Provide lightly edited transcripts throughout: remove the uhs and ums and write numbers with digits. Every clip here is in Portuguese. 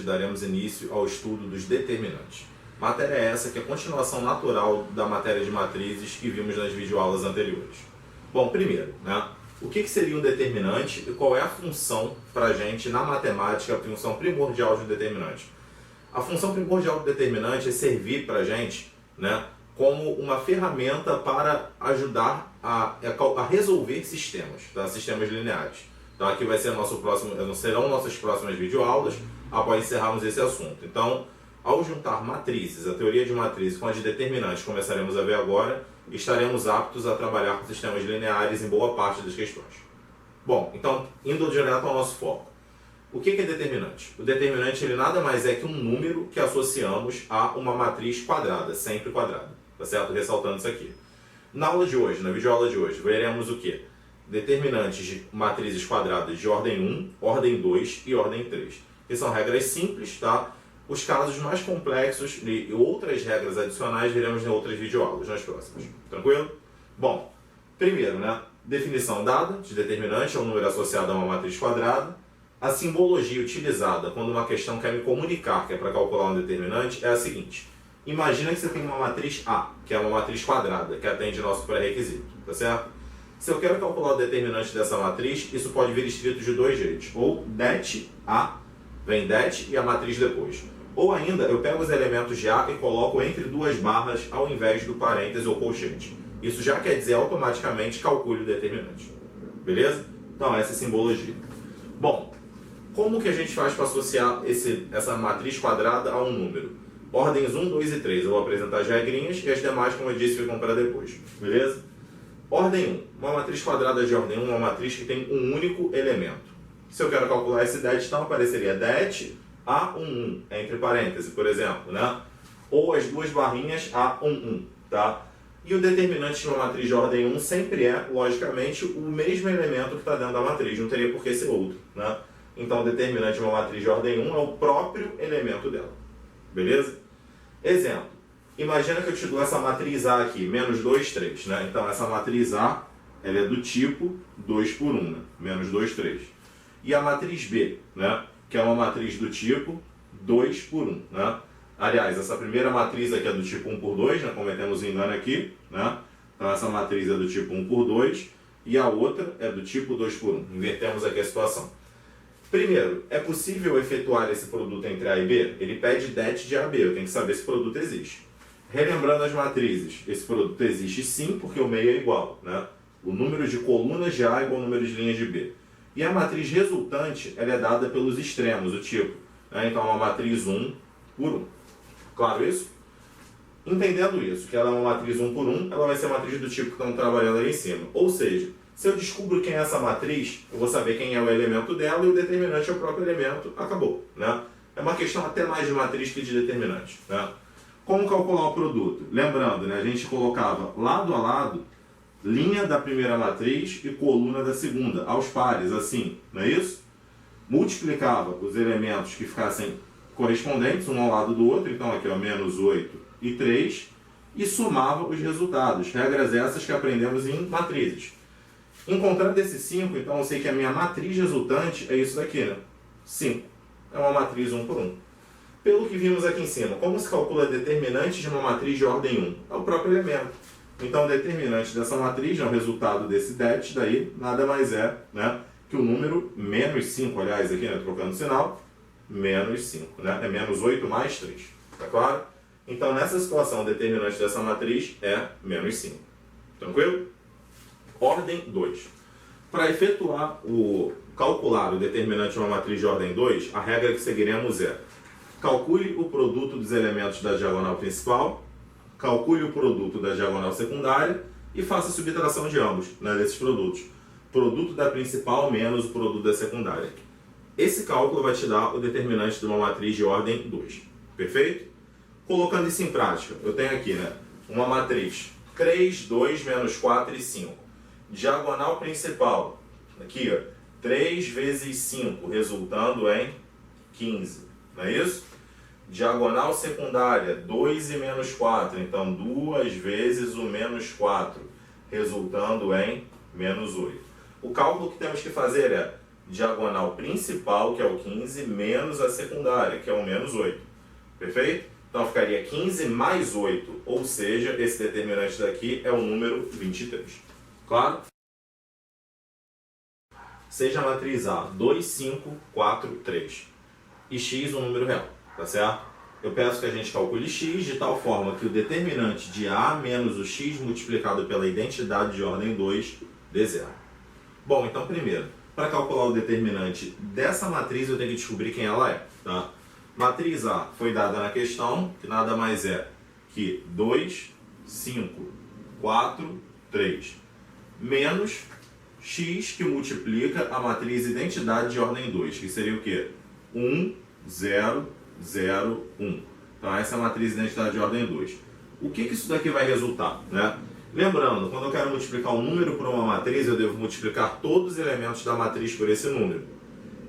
hoje daremos início ao estudo dos determinantes. Matéria essa que é a continuação natural da matéria de matrizes que vimos nas videoaulas anteriores. Bom, primeiro, o que seria um determinante e qual é a função para a gente na matemática, a função primordial de um determinante? A função primordial do determinante é servir para a gente como uma ferramenta para ajudar a resolver sistemas, sistemas lineares. Então aqui vai ser serão nossas próximas videoaulas após encerrarmos esse assunto. Então, ao juntar matrizes, a teoria de matrizes com a de determinantes, começaremos a ver agora, estaremos aptos a trabalhar com sistemas lineares em boa parte das questões. Bom, então, indo direto ao nosso foco. O que é determinante? O determinante ele nada mais é que um número que associamos a uma matriz quadrada, sempre quadrada. Tá certo? Ressaltando isso aqui. Na aula de hoje, na videoaula de hoje, veremos o quê? Determinantes de matrizes quadradas de ordem 1, ordem 2 e ordem 3. Que são regras simples, tá? Os casos mais complexos e outras regras adicionais veremos em outras videoaulas, nas próximas. Tranquilo? Bom, primeiro, definição dada de determinante é um número associado a uma matriz quadrada. A simbologia utilizada quando uma questão quer me comunicar que é para calcular um determinante é a seguinte. Imagina que você tem uma matriz A, que é uma matriz quadrada, que atende nosso pré-requisito, tá certo? Se eu quero calcular o determinante dessa matriz, isso pode vir escrito de dois jeitos. Ou det A, vem det e a matriz depois. Ou ainda, eu pego os elementos de A e coloco entre duas barras ao invés do parêntese ou colchete. Isso já quer dizer automaticamente calcule o determinante. Beleza? Então, essa é a simbologia. Bom, como que a gente faz para associar essa matriz quadrada a um número? Ordens 1, 2 e 3. Eu vou apresentar as regrinhas e as demais, como eu disse, ficam para depois. Beleza? Ordem 1. Uma matriz quadrada de ordem 1 é uma matriz que tem um único elemento. Se eu quero calcular esse det, então apareceria det A11, entre parênteses, por exemplo, ou as duas barrinhas A11, tá? E o determinante de uma matriz de ordem 1 sempre é, logicamente, o mesmo elemento que está dentro da matriz, não teria por que ser outro, Então, o determinante de uma matriz de ordem 1 é o próprio elemento dela. Beleza? Exemplo. Imagina que eu te dou essa matriz A aqui, menos 2, 3, Então, essa matriz A, ela é do tipo 2 por 1, menos 2, 3. E a matriz B, que é uma matriz do tipo 2 por 1, Aliás, essa primeira matriz aqui é do tipo 1 por 2, cometemos um engano aqui, Então, essa matriz é do tipo 1 por 2 e a outra é do tipo 2 por 1. Invertemos aqui a situação. Primeiro, é possível efetuar esse produto entre A e B? Ele pede det de A a B, eu tenho que saber se o produto existe. Relembrando as matrizes, esse produto existe sim, porque o meio é igual. O número de colunas de A é igual ao número de linhas de B. E a matriz resultante ela é dada pelos extremos, o tipo. Então, é uma matriz 1 por 1. Claro isso? Entendendo isso, que ela é uma matriz 1 por 1, ela vai ser a matriz do tipo que estamos trabalhando ali em cima. Ou seja, se eu descubro quem é essa matriz, eu vou saber quem é o elemento dela e o determinante é o próprio elemento, acabou. É uma questão até mais de matriz que de determinante. Como calcular o produto? Lembrando, a gente colocava lado a lado linha da primeira matriz e coluna da segunda, aos pares, assim, não é isso? Multiplicava os elementos que ficassem correspondentes, um ao lado do outro, então aqui menos 8 e 3, e somava os resultados, regras essas que aprendemos em matrizes. Encontrando esses 5, então eu sei que a minha matriz resultante é isso daqui, 5. É uma matriz 1 por 1. Pelo que vimos aqui em cima, como se calcula determinante de uma matriz de ordem 1? É o próprio elemento. Então, o determinante dessa matriz, o resultado desse det, daí nada mais é que o número menos 5, aliás, aqui, trocando o sinal, menos 5. É menos 8 mais 3. Tá claro? Então, nessa situação, o determinante dessa matriz é menos 5. Tranquilo? Ordem 2. Para efetuar calcular o determinante de uma matriz de ordem 2, a regra que seguiremos é calcule o produto dos elementos da diagonal principal, calcule o produto da diagonal secundária e faça a subtração de ambos, desses produtos. Produto da principal menos o produto da secundária. Esse cálculo vai te dar o determinante de uma matriz de ordem 2. Perfeito? Colocando isso em prática, eu tenho aqui uma matriz 3, 2, menos 4 e 5. Diagonal principal, aqui 3 vezes 5, resultando em 15. Não é isso? Diagonal secundária, 2 e menos 4, então 2 vezes o menos 4, resultando em menos 8. O cálculo que temos que fazer é diagonal principal, que é o 15, menos a secundária, que é o menos 8. Perfeito? Então ficaria 15 mais 8, ou seja, esse determinante daqui é o número 23. Claro? Seja a matriz A 2, 5, 4, 3 e x um número real, tá certo? Eu peço que a gente calcule x de tal forma que o determinante de A menos o x multiplicado pela identidade de ordem 2 dê zero. Bom, então primeiro, para calcular o determinante dessa matriz eu tenho que descobrir quem ela é, tá? Matriz A foi dada na questão, que nada mais é que 2, 5, 4, 3, menos x que multiplica a matriz identidade de ordem 2, que seria o quê? 1, 0, 0, 1. Então essa é a matriz identidade de ordem 2. O que isso daqui vai resultar, né? Lembrando, quando eu quero multiplicar um número por uma matriz, eu devo multiplicar todos os elementos da matriz por esse número.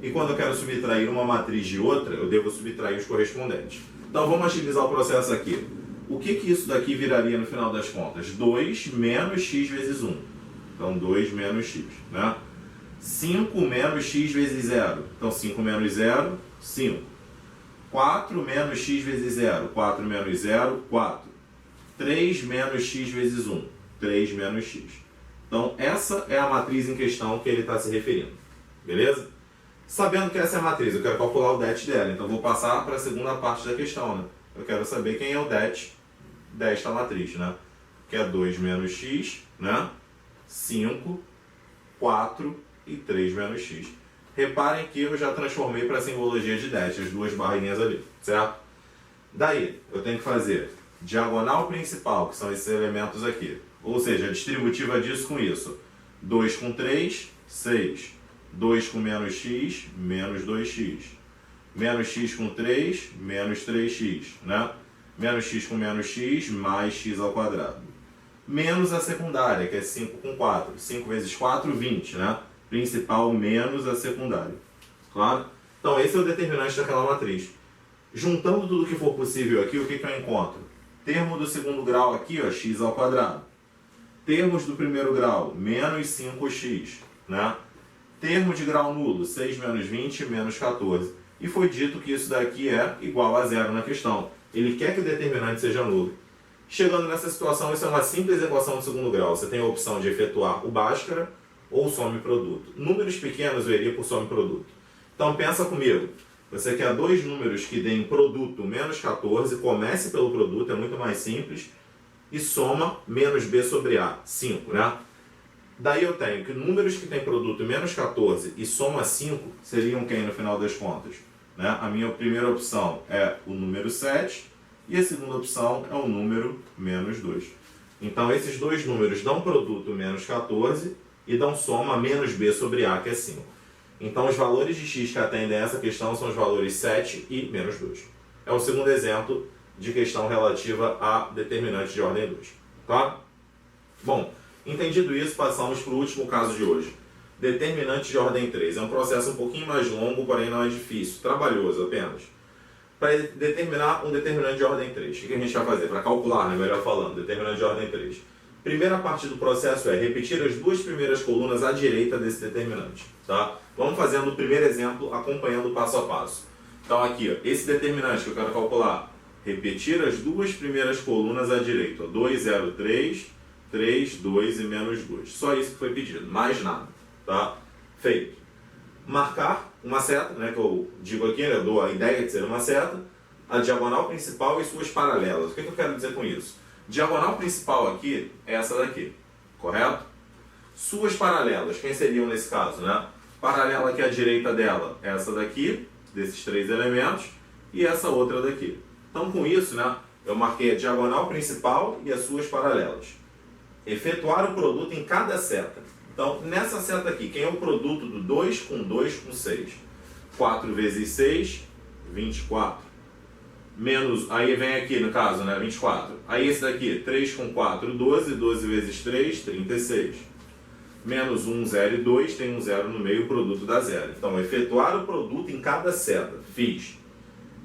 E quando eu quero subtrair uma matriz de outra, eu devo subtrair os correspondentes. Então vamos agilizar o processo aqui. O que isso daqui viraria no final das contas? 2 menos x vezes 1. Então 2 menos x, né? 5 menos x vezes 0. Então 5 menos 0, 5. 4 menos x vezes 0. 4 menos 0, 4. 3 menos x vezes 1. 3 menos x. Então essa é a matriz em questão que ele está se referindo. Beleza? Sabendo que essa é a matriz, eu quero calcular o det dela. Então vou passar para a segunda parte da questão, né? Eu quero saber quem é o det desta matriz, né? Que é 2 menos x, né? 5, 4 e 3 menos x. Reparem que eu já transformei para a simbologia de det, as duas barrinhas ali, certo? Daí, eu tenho que fazer diagonal principal, que são esses elementos aqui. Ou seja, a distributiva disso com isso. 2 com 3, 6. 2 com menos x, menos 2x. Menos x com 3, menos 3x, né? Menos x com menos x, mais x ao quadrado. Menos a secundária, que é 5 com 4. 5 vezes 4, 20, né? Principal menos a secundária. Claro? Então, esse é o determinante daquela matriz. Juntando tudo que for possível aqui, o que eu encontro? Termo do segundo grau aqui, ó, x ao quadrado. Termos do primeiro grau, menos 5x, né? Termo de grau nulo, 6 menos 20, menos 14. E foi dito que isso daqui é igual a zero na questão. Ele quer que o determinante seja nulo. Chegando nessa situação, isso é uma simples equação de segundo grau. Você tem a opção de efetuar o Bhaskara ou o some-produto. Números pequenos eu iria por some-produto. Então pensa comigo. Você quer dois números que deem produto menos 14, comece pelo produto, é muito mais simples, e soma menos b sobre a, 5, né? Daí eu tenho que números que têm produto menos 14 e soma 5 seriam quem no final das contas? Né? A minha primeira opção é o número 7 e a segunda opção é o número menos 2. Então esses dois números dão produto menos 14 e dão soma menos b sobre a, que é 5. Então os valores de x que atendem a essa questão são os valores 7 e menos 2. É o segundo exemplo de questão relativa a determinante de ordem 2. Tá? Bom, entendido isso, passamos para o último caso de hoje. Determinante de ordem 3. É um processo um pouquinho mais longo, porém não é difícil, trabalhoso apenas. Para determinar um determinante de ordem 3, o que a gente vai fazer? Para calcular, né, melhor falando, determinante de ordem 3. Primeira parte do processo é repetir as duas primeiras colunas à direita desse determinante. Tá? Vamos fazendo o primeiro exemplo, acompanhando o passo a passo. Então aqui, ó, esse determinante que eu quero calcular, repetir as duas primeiras colunas à direita. 2, 0, 3, 3, 2 e menos 2. Só isso que foi pedido, mais nada. Tá? Feito. Marcar uma seta, né, que eu digo aqui, né, eu dou a ideia de ser uma seta, a diagonal principal e suas paralelas. O que eu quero dizer com isso? Diagonal principal aqui é essa daqui, correto? Suas paralelas, quem seriam nesse caso, né? Paralela aqui à direita dela, essa daqui, desses três elementos, e essa outra daqui. Então com isso, né, eu marquei a diagonal principal e as suas paralelas. Efetuar o produto em cada seta. Então, nessa seta aqui, quem é o produto do 2 com 6? 4 vezes 6, 24. Menos, aí vem aqui no caso, né, 24. Aí esse daqui, 3 com 4, 12. 12 vezes 3, 36. Menos 1, 0 e 2, tem um 0 no meio, o produto dá 0. Então, efetuar o produto em cada seta. Fiz.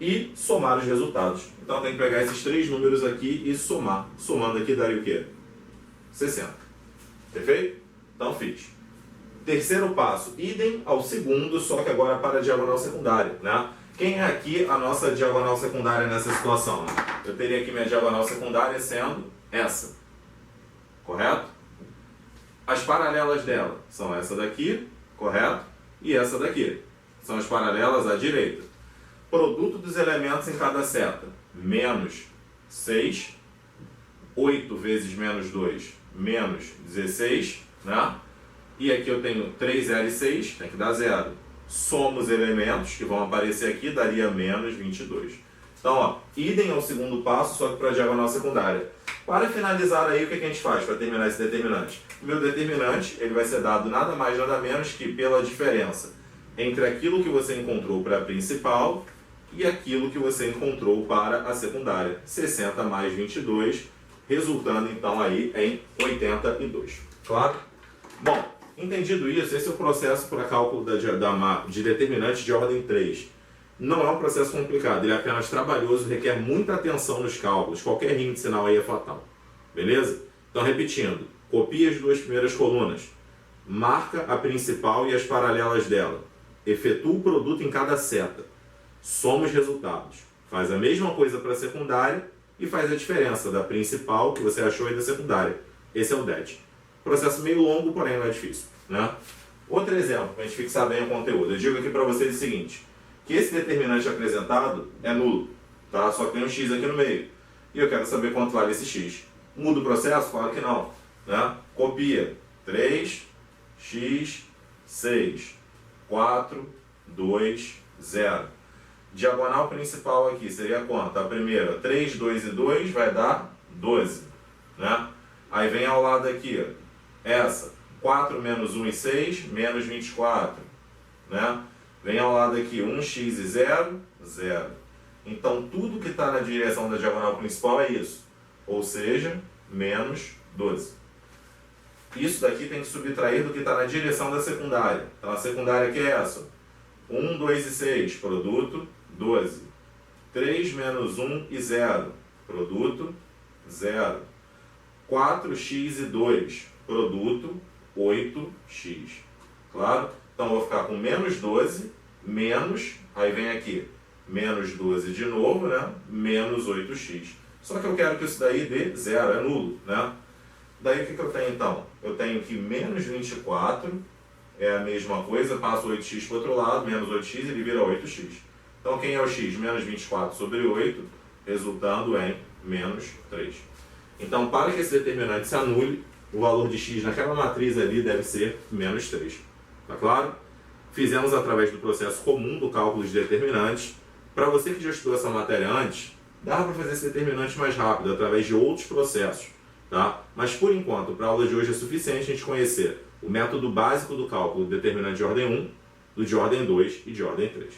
E somar os resultados. Então, tem que pegar esses três números aqui e somar. Somando aqui daria o quê? 60. Perfeito? Então fiz. Terceiro passo, idem ao segundo, só que agora para a diagonal secundária, né? Quem é aqui a nossa diagonal secundária nessa situação? Eu teria aqui minha diagonal secundária sendo essa, correto? As paralelas dela são essa daqui, correto? E essa daqui. São as paralelas à direita. Produto dos elementos em cada seta. Menos 6. 8 vezes menos 2, menos 16, né? E aqui eu tenho 3L e 6, tem que dar 0. Soma os elementos que vão aparecer aqui, daria menos 22. Então, ó, idem ao segundo passo, só que para a diagonal secundária. Para finalizar aí, o que a gente faz para terminar esse determinante? O meu determinante ele vai ser dado nada mais nada menos que pela diferença entre aquilo que você encontrou para a principal e aquilo que você encontrou para a secundária. 60 mais 22, resultando então aí em 82. Claro? Bom, entendido isso, esse é o processo para cálculo de determinante de ordem 3. Não é um processo complicado, ele é apenas trabalhoso, requer muita atenção nos cálculos, qualquer erro de sinal aí é fatal. Beleza? Então, repetindo, copia as duas primeiras colunas, marca a principal e as paralelas dela, efetua o produto em cada seta, soma os resultados, faz a mesma coisa para a secundária e faz a diferença da principal que você achou e da secundária. Esse é o DET. Processo meio longo, porém não é difícil, né? Outro exemplo, para a gente fixar bem o conteúdo. Eu digo aqui para vocês o seguinte, que esse determinante apresentado é nulo, tá? Só que tem um x aqui no meio. E eu quero saber quanto vale esse x. Muda o processo? Claro que não, né? Copia 3, x, 6, 4, 2, 0. Diagonal principal aqui seria quanto? A primeira, 3, 2 e 2 vai dar 12, né? Aí vem ao lado aqui, ó, essa, 4 menos 1 e 6, menos 24, né? Vem ao lado aqui 1x e 0, 0. Então, tudo que está na direção da diagonal principal é isso. Ou seja, menos 12. Isso daqui tem que subtrair do que está na direção da secundária. Então, a secundária aqui é essa. 1, 2 e 6, produto, 12. 3 menos 1 e 0, produto, 0. 4x e 2, produto, 8x. Claro? Então, eu vou ficar com menos 12, menos, aí vem aqui, menos 12 de novo, né? Menos 8x. Só que eu quero que isso daí dê 0, é nulo, né? Daí o que eu tenho então? Eu tenho que menos 24, é a mesma coisa, passo 8x para o outro lado, menos 8x, ele vira 8x. Então, quem é o x? Menos 24 sobre 8, resultando em menos 3. Então, para que esse determinante se anule, o valor de x naquela matriz ali deve ser menos 3. Tá claro? Fizemos através do processo comum do cálculo de determinantes. Para você que já estudou essa matéria antes, dá para fazer esse determinante mais rápido, através de outros processos. Tá? Mas, por enquanto, para a aula de hoje é suficiente a gente conhecer o método básico do cálculo do determinante de ordem 1, do de ordem 2 e de ordem 3.